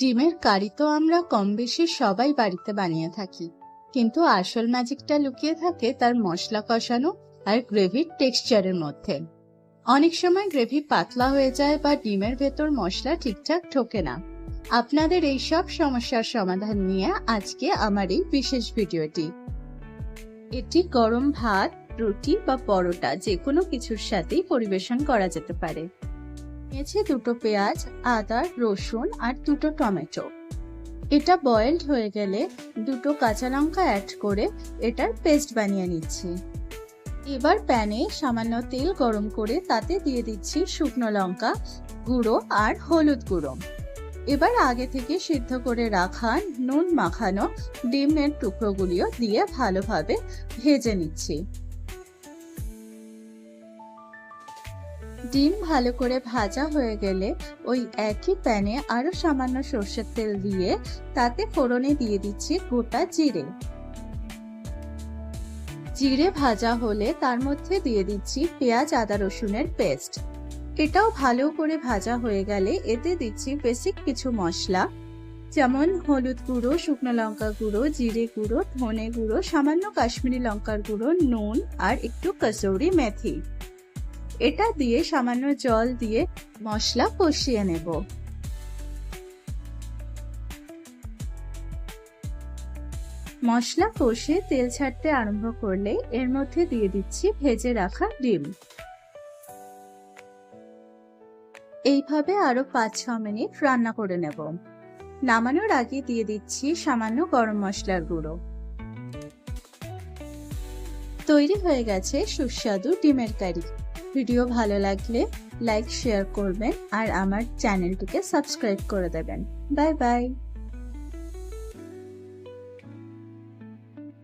ডিমের কারি তো আমরা কম বেশি সবাই বাড়িতে বানিয়ে থাকি, কিন্তু আসল ম্যাজিকটা লুকিয়ে থাকে তার মশলা কষানো আর গ্রেভির টেক্সচারের মধ্যে। অনেক সময় গ্রেভি পাতলা হয়ে যায় বা ডিমের ভেতর মশলা ঠিকঠাক ঢোকে না। আপনাদের এই সব সমস্যার সমাধান নিয়ে আজকে আমার এই বিশেষ ভিডিওটি। এটি গরম ভাত, রুটি বা পরোটা যে কোনো কিছুর সাথেই পরিবেশন করা যেতে পারে। নিয়েছি দুটো পেঁয়াজ, আদা, রসুন আর দুটো টমেটো। এটা বয়েলড হয়ে গেলে দুটো কাঁচা লঙ্কা অ্যাড করে এটার পেস্ট বানিয়ে নিচ্ছি। এবার প্যানে সামান্য তেল গরম করে তাতে দিয়ে দিচ্ছি শুকনো লঙ্কা গুঁড়ো আর হলুদ গুঁড়ো। এবার আগে থেকে সিদ্ধ করে রাখা নুন মাখানো ডিমের টুকরোগুলিও দিয়ে ভালোভাবে ভেজে নিচ্ছি। ডিম ভালো করে ভাজা হয়ে গেলে ওই একই প্যানে আরো সামান্য সর্ষের তেল দিয়ে তাতে ফোড়নে দিয়ে দিচ্ছি গোটা জিরে। জিরে ভাজা হলে তার মধ্যে দিয়ে দিচ্ছি পেঁয়াজ, আদা, রসুনের পেস্ট। এটাও ভালো করে ভাজা হয়ে গেলে এতে দিচ্ছি বেসিক কিছু মশলা, যেমন হলুদ গুঁড়ো, শুকনো লঙ্কা গুঁড়ো, জিরে গুঁড়ো, ধনে গুঁড়ো, সামান্য কাশ্মীরি লঙ্কার গুঁড়ো, নুন আর একটু কসুরি মেথি। এটা দিয়ে সামান্য জল দিয়ে মশলা কষিয়ে নেব। মশলা কষে তেল ছাড়তে আরম্ভ করলে এর মধ্যে দিয়ে দিচ্ছি ভেজে রাখা ডিম। এইভাবে আরো 5-6 মিনিট রান্না করে নেব। নামানোর আগে দিয়ে দিচ্ছি সামান্য গরম মশলার গুঁড়ো। তৈরি হয়ে গেছে সুস্বাদু ডিমের কারি। ভিডিও ভালো লাগলে লাইক, শেয়ার করবেন আর আমার চ্যানেলটিকে সাবস্ক্রাইব করে দেবেন। Bye bye.